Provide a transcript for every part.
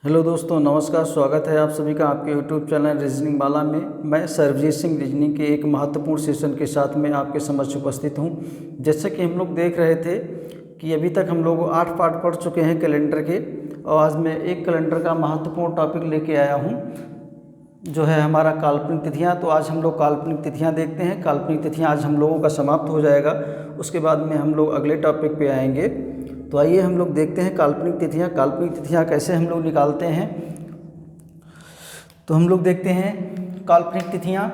Hello दोस्तों, नमस्कार। स्वागत है आप सभी का आपके यूट्यूब चैनल रीजनिंग वाला में। मैं सर्वजीत सिंह रीजनिंग के एक महत्वपूर्ण सेशन के साथ में आपके समक्ष उपस्थित हूं। जैसे कि हम लोग देख रहे थे कि अभी तक हम लोग 8 पार्ट पढ़ चुके हैं कैलेंडर के, और आज मैं एक कैलेंडर का महत्वपूर्ण टॉपिक लेके आया हूं जो है हमारा काल्पनिक तिथियां। तो आज हम लोग काल्पनिक तिथियां देखते हैं। काल्पनिक तिथियां आज हम लोगों का समाप्त हो जाएगा, उसके बाद में हम लोग अगले टॉपिक पे आएंगे। तो आइए हम लोग देखते हैं काल्पनिक तिथियां। काल्पनिक तिथियां कैसे हम लोग निकालते हैं, तो हम लोग देखते हैं काल्पनिक तिथियां।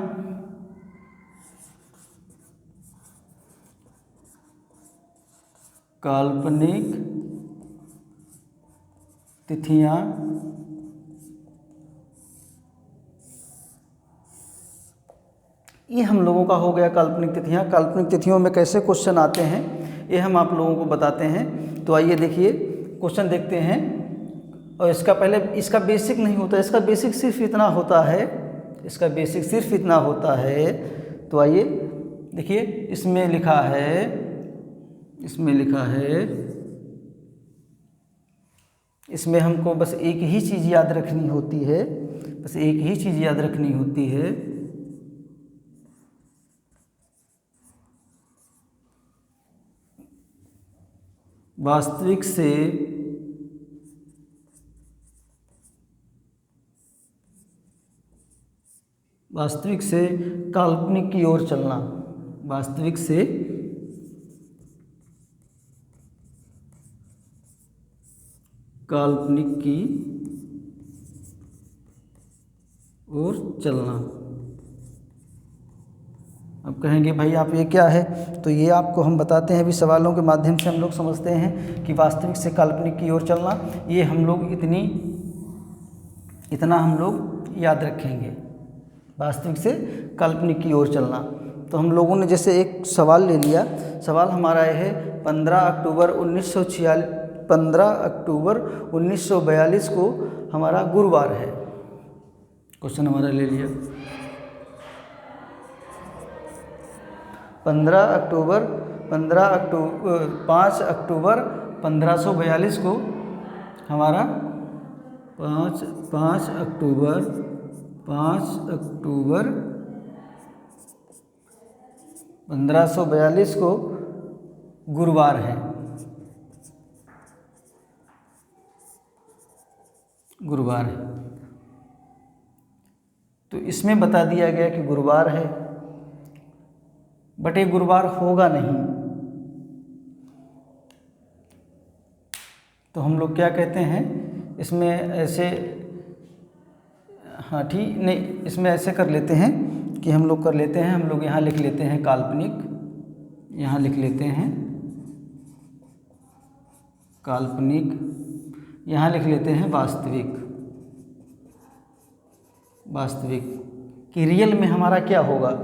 काल्पनिक तिथियां ये हम लोगों का हो गया काल्पनिक तिथियां। काल्पनिक तिथियों में कैसे क्वेश्चन आते हैं ये हम आप लोगों को बताते हैं। तो आइए देखिए, क्वेश्चन देखते हैं। और इसका पहले इसका बेसिक नहीं होता, इसका बेसिक सिर्फ इतना होता है, इसका बेसिक सिर्फ इतना होता है। तो आइए देखिए, इसमें लिखा है, इसमें हमको बस एक ही चीज़ याद रखनी होती है, बस एक ही चीज़ याद रखनी होती है। वास्तविक से काल्पनिक की ओर चलना, वास्तविक से काल्पनिक की ओर चलना। अब कहेंगे भाई आप ये क्या है, तो ये आपको हम बताते हैं अभी सवालों के माध्यम से हम लोग समझते हैं कि वास्तविक से काल्पनिक की ओर चलना, ये हम लोग इतना हम लोग याद रखेंगे, वास्तविक से काल्पनिक की ओर चलना। तो हम लोगों ने जैसे एक सवाल ले लिया, सवाल हमारा है 15 अक्टूबर 1942 को हमारा गुरुवार है। क्वेश्चन हमारा ले लिया 5 अक्टूबर 1542 को हमारा 5 अक्टूबर 1542 को गुरुवार है। तो इसमें बता दिया गया कि गुरुवार है, बट ये गुरुवार होगा नहीं। तो हम लोग क्या कहते हैं इसमें ऐसे, हाँ ठीक नहीं, इसमें ऐसे कर लेते हैं कि हम लोग कर लेते हैं, हम लोग यहाँ लिख लेते हैं काल्पनिक, यहाँ लिख लेते हैं काल्पनिक, यहाँ लिख लेते हैं वास्तविक कि रियल में हमारा क्या होगा।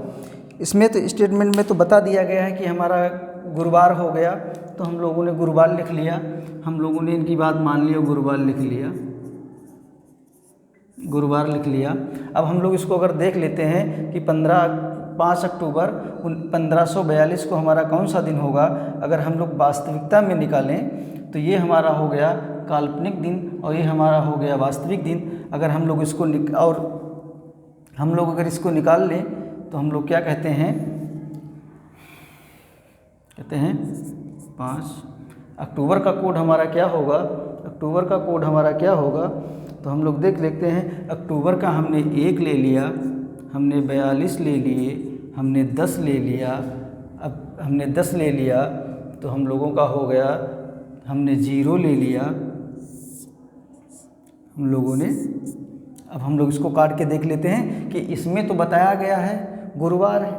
इसमें तो स्टेटमेंट में तो बता दिया गया है कि हमारा गुरुवार हो गया, तो हम लोगों ने गुरुवार लिख लिया, हम लोगों ने इनकी बात मान ली और गुरुवार लिख लिया। अब हम लोग इसको अगर देख लेते हैं कि 5 अक्टूबर 1542 को हमारा कौन सा दिन होगा, अगर हम लोग वास्तविकता में निकालें तो ये हमारा हो गया काल्पनिक दिन और ये हमारा हो गया वास्तविक दिन। अगर हम लोग इसको अगर इसको निकाल लें तो हम लोग क्या कहते हैं 5 अक्टूबर का कोड हमारा क्या होगा, तो हम लोग देख लेते हैं। अक्टूबर का हमने 1 ले लिया, हमने 42 ले लिए, हमने 10 ले लिया। अब हमने 10 ले लिया तो हम लोगों का हो गया, हमने 0 ले लिया हम लोगों ने। अब हम लोग इसको काट के देख लेते हैं कि इसमें तो बताया गया है गुरुवार है,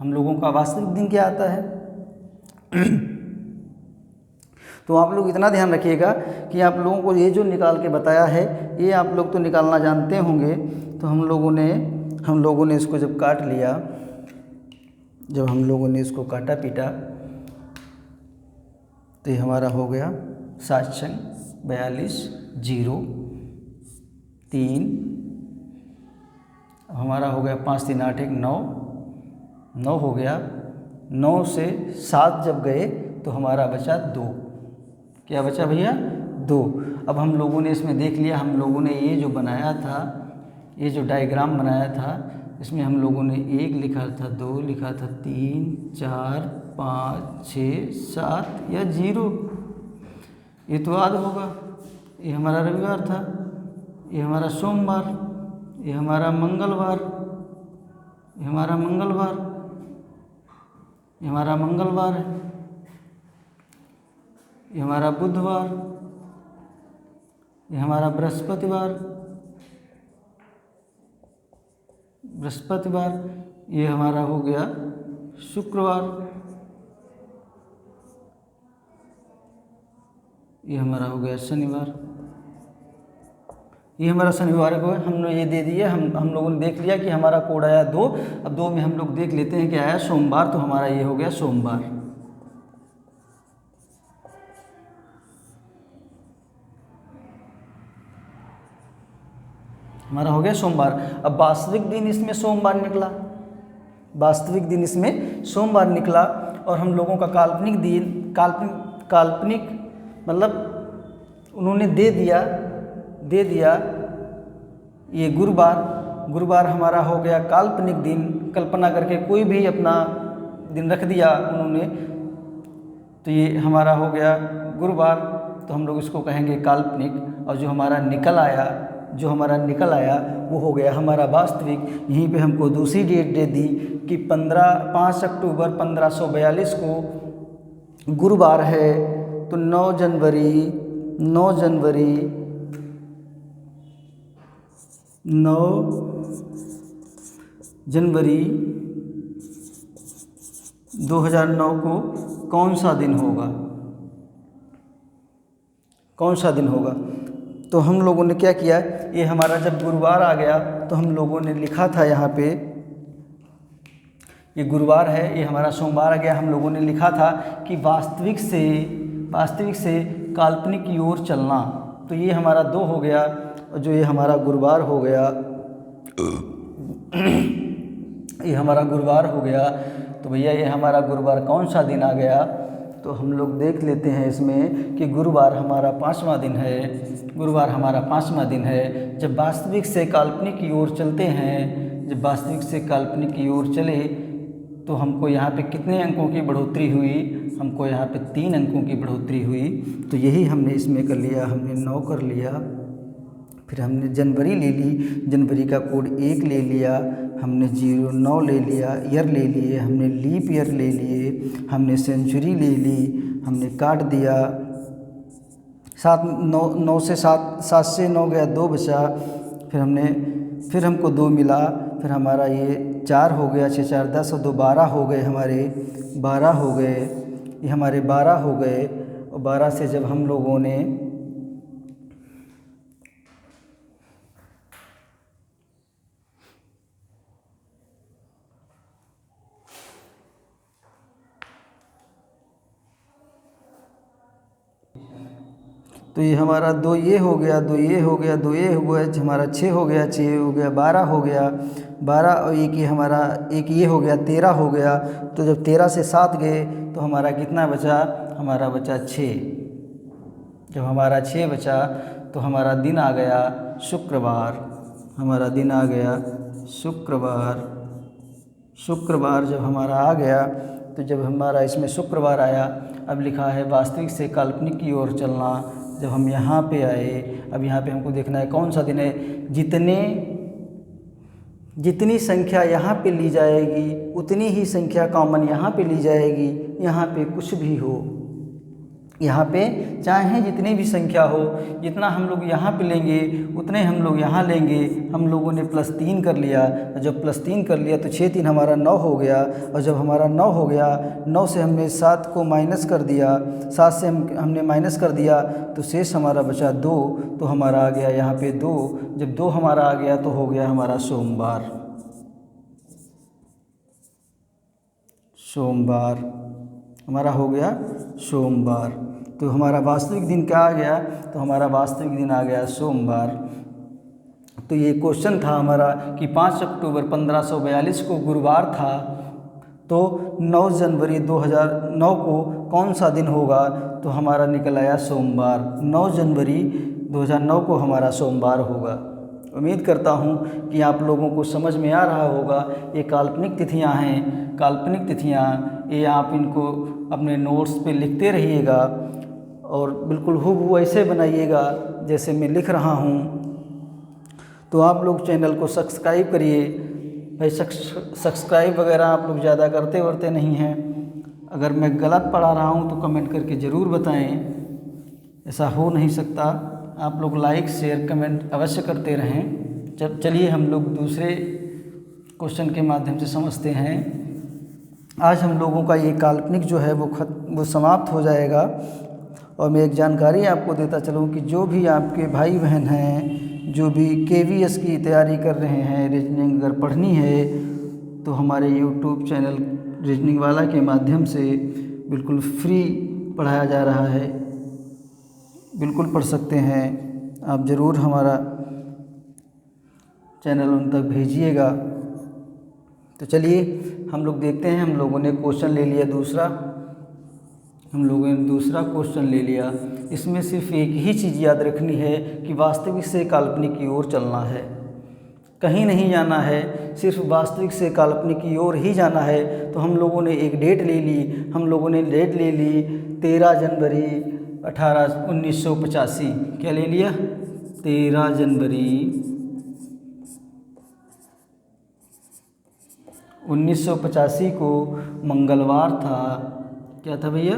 हम लोगों का वास्तविक दिन क्या आता है। तो आप लोग इतना ध्यान रखिएगा कि आप लोगों को ये जो निकाल के बताया है ये आप लोग तो निकालना जानते होंगे। तो हम लोगों ने इसको जब काट लिया, जब हम लोगों ने इसको काटा पीटा, तो ये हमारा हो गया 7 42 0 3, हमारा हो गया 5 3 8 1 9 हो गया। 9 से 7 जब गए तो हमारा बचा 2, क्या बचा भैया 2। अब हम लोगों ने इसमें देख लिया, हम लोगों ने ये जो बनाया था, ये जो डायग्राम बनाया था, इसमें हम लोगों ने 1 लिखा था, 2 लिखा था, 3 4 5 6 7 या 0, इतवार होगा, ये हमारा रविवार था, ये हमारा सोमवार, ये हमारा मंगलवार, ये हमारा मंगलवार, ये हमारा मंगलवार है, ये हमारा बुधवार, ये हमारा बृहस्पतिवार, बृहस्पतिवार, ये हमारा हो गया शुक्रवार, ये हमारा हो गया शनिवार, ये हमारा शनिवार को हमने ये दे दिया। हम लोगों ने देख लिया कि हमारा कोड आया 2। अब 2 में हम लोग देख लेते हैं कि आया सोमवार, तो हमारा ये हो गया सोमवार। हमारा हो गया सोमवार। अब वास्तविक दिन इसमें सोमवार निकला, वास्तविक दिन इसमें सोमवार निकला, और हम लोगों का काल्पनिक दिन, काल्पनिक मतलब उन्होंने दे दिया ये गुरुवार हमारा हो गया काल्पनिक दिन। कल्पना करके कोई भी अपना दिन रख दिया उन्होंने, तो ये हमारा हो गया गुरुवार, तो हम लोग इसको कहेंगे काल्पनिक। और जो हमारा निकल आया वो हो गया हमारा वास्तविक। यहीं पे हमको दूसरी डेट दे दी कि 5 अक्टूबर 1542 को गुरुवार है, तो 9 जनवरी 2009 को कौन सा दिन होगा। तो हम लोगों ने क्या किया, ये हमारा जब गुरुवार आ गया तो हम लोगों ने लिखा था यहाँ पे, ये गुरुवार है, ये हमारा सोमवार आ गया। हम लोगों ने लिखा था कि वास्तविक से काल्पनिक की ओर चलना, तो ये हमारा 2 हो गया। और जो ये हमारा गुरुवार हो गया ये हमारा गुरुवार हो गया। तो भैया ये हमारा गुरुवार कौन सा दिन आ गया, तो हम लोग देख लेते हैं इसमें कि गुरुवार हमारा 5वां दिन है। जब वास्तविक से काल्पनिक की ओर चलते हैं, जब वास्तविक से काल्पनिक की ओर चले तो हमको यहाँ पे कितने अंकों की बढ़ोतरी हुई, हमको यहाँ पे 3 अंकों की बढ़ोतरी हुई। तो यही हमने इसमें कर लिया, हमने 9 कर लिया। फिर हमने जनवरी ले ली, जनवरी का कोड 1 ले लिया, हमने 09 ले लिया, ईयर ले लिए, हमने लीप ईयर ले लिए, हमने सेंचुरी ले ली, हमने काट दिया। 9 से 7 से 9 गया, 2 बचा। फिर हमको 2 मिला, फिर हमारा ये 4 हो गया, 6 4 10 और 2 12 हो गए, हमारे 12 हो गए, ये हमारे 12 हो गए। और 12 से जब हम लोगों ने तो ये हमारा 2 ये हो गया, 2 ये हो गया, 2 ये हो गया, हमारा 6 हो गया, 6 हो गया, 12 हो गया, 12 और एक ये हमारा एक ये हो गया, 13 हो गया। तो जब 13 से 7 गए तो हमारा कितना बचा, हमारा बचा 6। जब हमारा 6 बचा तो हमारा दिन आ गया शुक्रवार, हमारा दिन आ गया शुक्रवार। शुक्रवार जब हमारा आ गया, तो जब हमारा इसमें शुक्रवार आया, अब लिखा है वास्तविक से काल्पनिक की ओर चलना। जब हम यहाँ पे आए, अब यहाँ पे हमको देखना है कौन सा दिन है। जितनी संख्या यहाँ पे ली जाएगी उतनी ही संख्या कॉमन यहाँ पे ली जाएगी। यहाँ पे कुछ भी हो, यहाँ पे चाहे जितनी भी संख्या हो, जितना हम लोग यहाँ पे लेंगे उतने हम लोग यहाँ लेंगे। हम लोगों ने +3 कर लिया, जब +3 कर लिया तो 6 3 हमारा 9 हो गया। और जब हमारा 9 हो गया, 9 से हमने 7 को माइनस कर दिया, 7 से हमने माइनस कर दिया तो शेष हमारा बचा 2। तो हमारा आ गया यहाँ पे 2। जब 2 हमारा आ गया तो हो गया हमारा सोमवार। सोमवार हमारा हो गया सोमवार। तो हमारा वास्तविक दिन क्या आ गया, तो हमारा वास्तविक दिन आ गया सोमवार। तो ये क्वेश्चन था हमारा कि 5 अक्टूबर 1542 को गुरुवार था, तो 9 जनवरी 2009 को कौन सा दिन होगा? तो हमारा निकल आया सोमवार। 9 जनवरी 2009 को हमारा सोमवार होगा। उम्मीद करता हूँ कि आप लोगों को समझ में आ रहा होगा। ये काल्पनिक तिथियाँ हैं, काल्पनिक तिथियाँ, ये आप इनको अपने नोट्स पे लिखते रहिएगा और बिल्कुल हूबहू ऐसे बनाइएगा जैसे मैं लिख रहा हूँ। तो आप लोग चैनल को सब्सक्राइब करिए। भाई सब्सक्राइब वगैरह आप लोग ज़्यादा करते वरते नहीं हैं। अगर मैं गलत पढ़ा रहा हूँ तो कमेंट करके ज़रूर बताएं। ऐसा हो नहीं सकता। आप लोग लाइक शेयर कमेंट अवश्य करते रहें। चलिए हम लोग दूसरे क्वेश्चन के माध्यम से समझते हैं। आज हम लोगों का ये काल्पनिक जो है वो समाप्त हो जाएगा। और मैं एक जानकारी आपको देता चलूँ कि जो भी आपके भाई बहन हैं, जो भी KVS की तैयारी कर रहे हैं, रीजनिंग अगर पढ़नी है तो हमारे YouTube चैनल रीजनिंग वाला के माध्यम से बिल्कुल फ्री पढ़ाया जा रहा है। बिल्कुल पढ़ सकते हैं। आप ज़रूर हमारा चैनल उन तक भेजिएगा। तो चलिए हम लोग देखते हैं। हम लोगों ने क्वेश्चन ले लिया दूसरा, हम लोगों ने दूसरा क्वेश्चन ले लिया। इसमें सिर्फ एक ही चीज़ याद रखनी है कि वास्तविक से काल्पनिक की ओर चलना है, कहीं नहीं जाना है, सिर्फ वास्तविक से काल्पनिक की ओर ही जाना है। तो हम लोगों ने एक डेट ले ली, हम लोगों ने डेट ले ली 13 जनवरी 1985। क्या ले लिया? 13 जनवरी 1985 को मंगलवार था। क्या था भैया?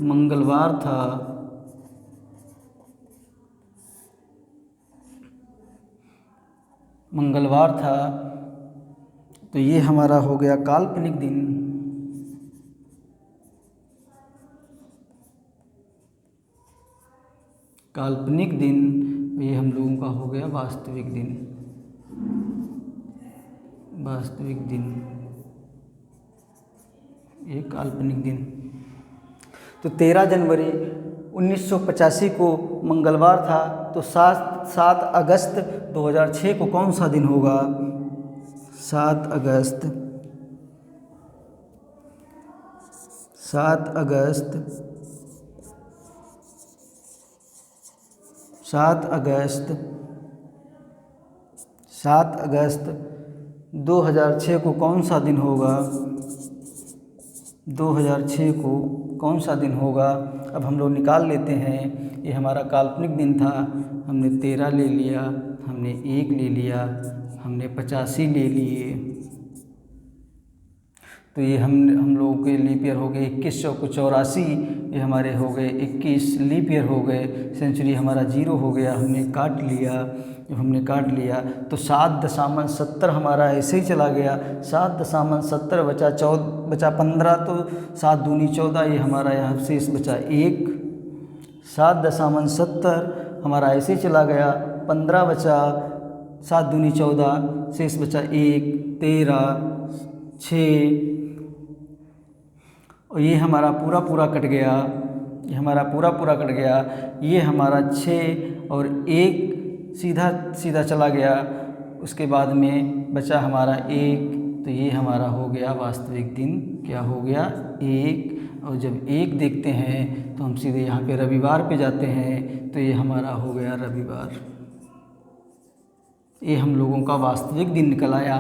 मंगलवार था। मंगलवार था। तो ये हमारा हो गया काल्पनिक दिन। काल्पनिक दिन। ये हम लोगों का हो गया वास्तविक दिन। वास्तविक दिन, ये काल्पनिक दिन। तो 13 जनवरी 1985 को मंगलवार था। तो 7 अगस्त 2006 को कौन सा दिन होगा? 7 अगस्त 7 अगस्त 7 अगस्त 7 अगस्त 2006 को कौन सा दिन होगा? 2006 को कौन सा दिन होगा? अब हम लोग निकाल लेते हैं। ये हमारा काल्पनिक दिन था। हमने 13 ले लिया, हमने 1 ले लिया, हमने 85 ले लिए। तो ये हम लोगों के लीप ईयर हो गए 2184। ये हमारे हो गए 21 लीप ईयर हो गए। सेंचुरी हमारा 0 हो गया, हमने काट लिया। जब हमने काट लिया तो 7.70 हमारा ऐसे ही चला गया। 7.70 बचा 15। तो 7 दूनी 14, ये हमारा यहाँ शेष बचा 1। 7.70 हमारा ऐसे ही चला गया। 15 बचा, 7 दूनी 14, शेष बचा 1, 13, 6। और ये हमारा पूरा कट गया। ये हमारा पूरा कट गया। ये हमारा 6 और 1 सीधा चला गया। उसके बाद में बचा हमारा 1। तो ये हमारा हो गया वास्तविक दिन। क्या हो गया? 1। और जब 1 देखते हैं तो हम सीधे यहाँ पे रविवार पे जाते हैं। तो ये हमारा हो गया रविवार। ये हम लोगों का वास्तविक दिन निकल आया।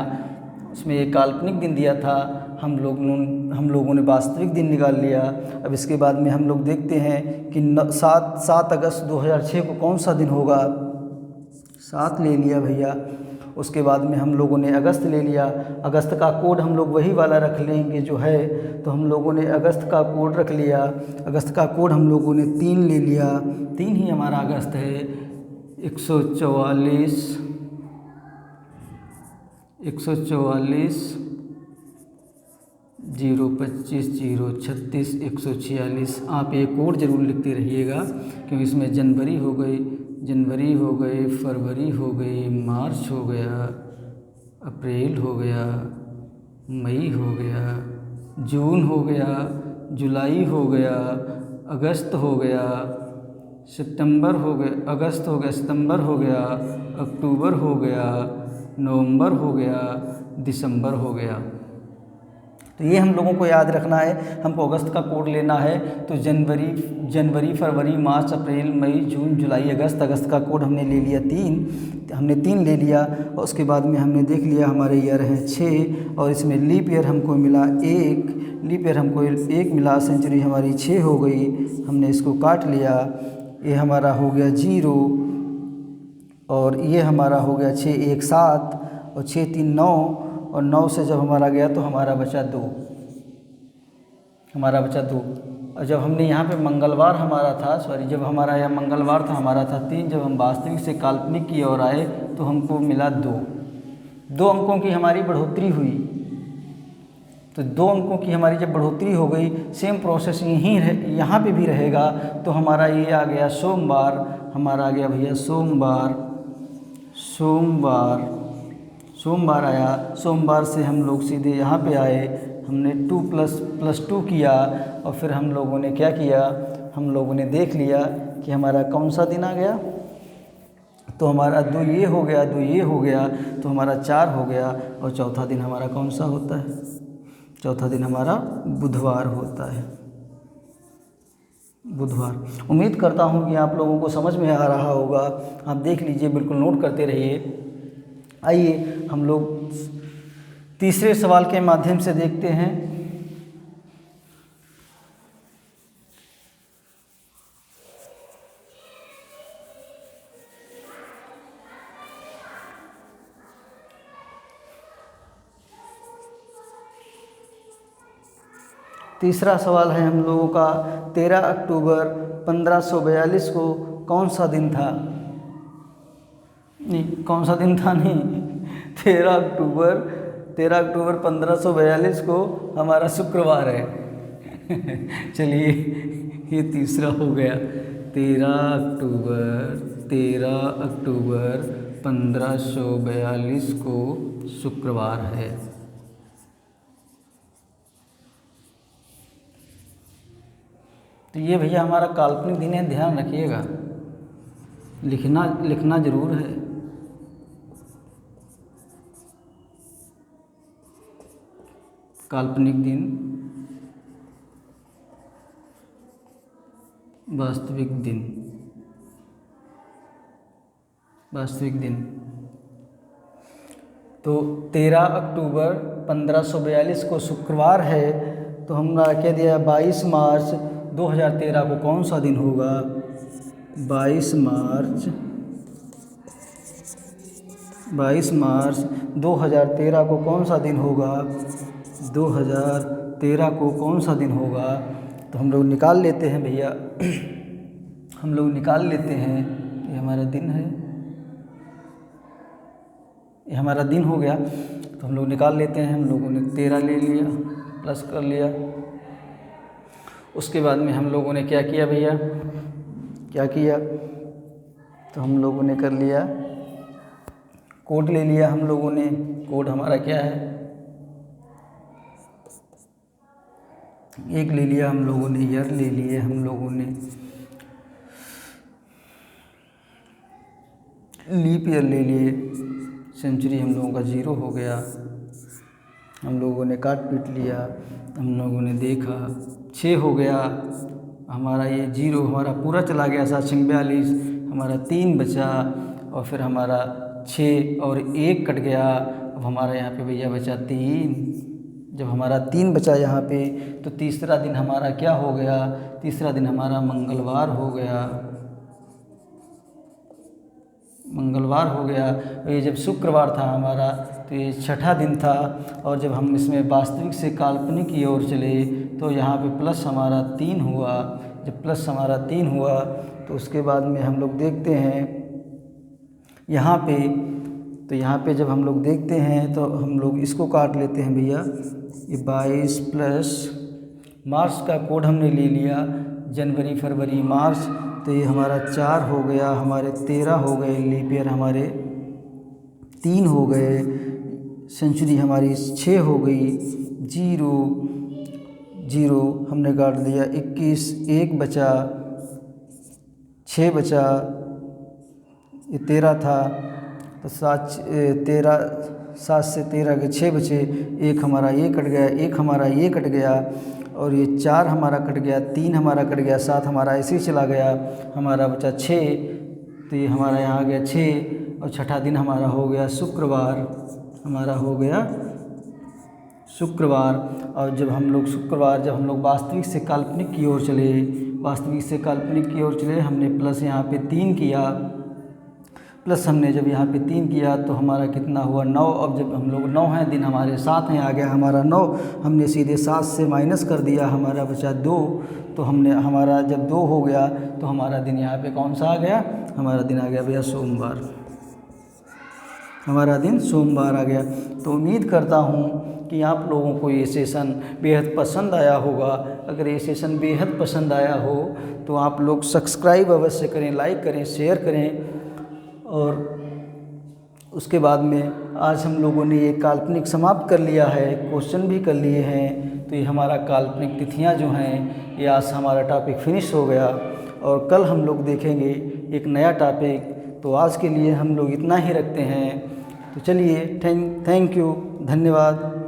उसमें एक काल्पनिक दिन दिया था, हम लोगों ने वास्तविक दिन निकाल लिया। अब इसके बाद में हम लोग देखते हैं कि 7 अगस्त 2006 को कौन सा दिन होगा? 7 ले लिया भैया। उसके बाद में हम लोगों ने अगस्त ले लिया। अगस्त का कोड हम लोग वही वाला रख लेंगे जो है। तो हम लोगों ने अगस्त का कोड रख लिया। अगस्त का कोड हम लोगों ने 3 ले लिया। 3 ही हमारा अगस्त है। 144 025 036 146। आप ये कोड ज़रूर लिखते रहिएगा क्योंकि इसमें जनवरी हो गई, फरवरी हो गई, मार्च हो गया, अप्रैल हो गया, मई हो गया, जून हो गया, जुलाई हो गया, अगस्त हो गया, सितंबर हो गया, अगस्त हो गया, सितंबर हो गया, अक्टूबर हो गया, नवंबर हो गया, दिसंबर हो गया। तो ये हम लोगों को याद रखना है। हमको अगस्त का कोड लेना है तो जनवरी फरवरी मार्च अप्रैल मई जून जुलाई अगस्त का कोड हमने ले लिया 3, हमने 3 ले लिया। और उसके बाद में हमने देख लिया हमारे ईयर हैं 6 और इसमें लीप ईयर हमको मिला 1, लीप ईयर हमको 1 मिला, सेंचुरी हमारी 6 हो गई, हमने इसको काट लिया। ये हमारा हो गया 0 और ये हमारा हो गया 6 1 7 और 6 3 9 और 9 से जब हमारा गया तो हमारा बचा 2, हमारा बचा 2। और जब हमने यहाँ पे मंगलवार हमारा था, जब हमारा यहाँ मंगलवार था हमारा था 3, जब हम वास्तविक से काल्पनिक की ओर आए तो हमको मिला 2 अंकों की हमारी बढ़ोतरी हुई। तो 2 अंकों की हमारी जब बढ़ोतरी हो गई, सेम प्रोसेस यहाँ पे भी रहेगा। तो हमारा ये आ गया सोमवार, हमारा आ गया भैया सोमवार आया। सोमवार से हम लोग सीधे यहाँ पे आए, हमने 2+2 किया और फिर हम लोगों ने क्या किया, हम लोगों ने देख लिया कि हमारा कौन सा दिन आ गया। तो हमारा 2 ये हो गया, 2 ये हो गया, तो हमारा 4 हो गया। और चौथा दिन हमारा कौन सा होता है? चौथा दिन हमारा बुधवार होता है, बुधवार। उम्मीद करता हूँ कि आप लोगों को समझ में आ रहा होगा। आप देख लीजिए, बिल्कुल नोट करते रहिए। आइए हम लोग तीसरे सवाल के माध्यम से देखते हैं। तीसरा सवाल है हम लोगों का, 13 अक्टूबर 1542 को कौन सा दिन था? नहीं, कौन सा दिन था नहीं, 13 अक्टूबर 1542 को हमारा शुक्रवार है। चलिए ये तीसरा हो गया। 13 अक्टूबर 1542 को शुक्रवार है। तो ये भैया हमारा काल्पनिक दिन है, ध्यान रखिएगा, लिखना जरूर है। काल्पनिक दिन, वास्तविक दिन। तो 13 अक्टूबर 1542 को शुक्रवार है। तो हमने क्या दिया, 22 मार्च 2013 को कौन सा दिन होगा? 22 मार्च 2013 को कौन सा दिन होगा? 2013 को कौन सा दिन होगा? तो हम लोग निकाल लेते हैं भैया, हम लोग निकाल लेते हैं। ये हमारा दिन है, ये हमारा दिन हो गया। तो हम लोग निकाल लेते हैं। हम लोगों ने 13 ले लिया, प्लस कर लिया। उसके बाद में हम लोगों ने क्या किया भैया, क्या किया? तो हम लोगों ने कर लिया, कोड ले लिया हम लोगों ने। कोड हमारा क्या है? 1 ले लिया हम लोगों ने, ईयर ले लिए हम लोगों ने, लीप ईयर ले लिए, सेंचुरी हम लोगों का 0 हो गया। हम लोगों ने काट पीट लिया, हम लोगों ने देखा 6 हो गया हमारा, ये 0 हमारा पूरा चला गया 742, हमारा 3 बचा और फिर हमारा 6 और 1 कट गया। अब हमारा यहाँ पे भैया बचा 3। जब हमारा 3 बचा यहाँ पे, तो तीसरा दिन हमारा क्या हो गया? तीसरा दिन हमारा मंगलवार हो गया, मंगलवार हो गया। और ये जब शुक्रवार था हमारा, तो ये छठा दिन था। और जब हम इसमें वास्तविक से काल्पनिक की ओर चले तो यहाँ पे प्लस हमारा 3 हुआ। जब प्लस हमारा 3 हुआ तो उसके बाद में हम लोग देखते हैं यहाँ पे, तो यहाँ पे जब हम लोग देखते हैं तो हम लोग इसको काट लेते हैं भैया। ये 22 प्लस मार्च का कोड हमने ले लिया, जनवरी फरवरी मार्च, तो ये हमारा 4 हो गया, हमारे 13 हो गए, लीप ईयर हमारे 3 हो गए, सेंचुरी हमारी 6 हो गई, 0 हमने काट दिया, 21 1 बचा, 6 बचा, ये 13 था तो 13 7 से 13 के 6 बचे, एक हमारा ये कट गया, एक हमारा ये कट गया और ये 4 हमारा कट गया, 3 हमारा कट गया, 7 हमारा ऐसे ही चला गया, हमारा बचा 6। तो ये हमारा यहाँ आ गया 6 और छठा दिन हमारा हो गया शुक्रवार, हमारा हो गया शुक्रवार। और जब हम लोग वास्तविक से काल्पनिक की ओर चले, वास्तविक से काल्पनिक की ओर चले, हमने प्लस यहाँ पे 3 किया, प्लस हमने जब यहाँ पे 3 किया तो हमारा कितना हुआ 9। अब जब हम लोग 9 हैं, दिन हमारे 7 हैं, आ गया हमारा 9। हमने सीधे 7 से माइनस कर दिया, हमारा बचा 2। तो हमारा जब 2 हो गया तो हमारा दिन यहाँ पे कौन सा आ गया, हमारा दिन आ गया भैया सोमवार, हमारा दिन सोमवार आ गया। तो उम्मीद करता हूँ कि आप लोगों को ये सेशन बेहद पसंद आया होगा। अगर ये सेशन बेहद पसंद आया हो तो आप लोग सब्सक्राइब अवश्य करें, लाइक करें, शेयर करें। और उसके बाद में आज हम लोगों ने ये काल्पनिक समाप्त कर लिया है, क्वेश्चन भी कर लिए हैं। तो ये हमारा काल्पनिक तिथियां जो हैं, ये आज हमारा टॉपिक फिनिश हो गया और कल हम लोग देखेंगे एक नया टॉपिक। तो आज के लिए हम लोग इतना ही रखते हैं। तो चलिए, थैंक यू, धन्यवाद।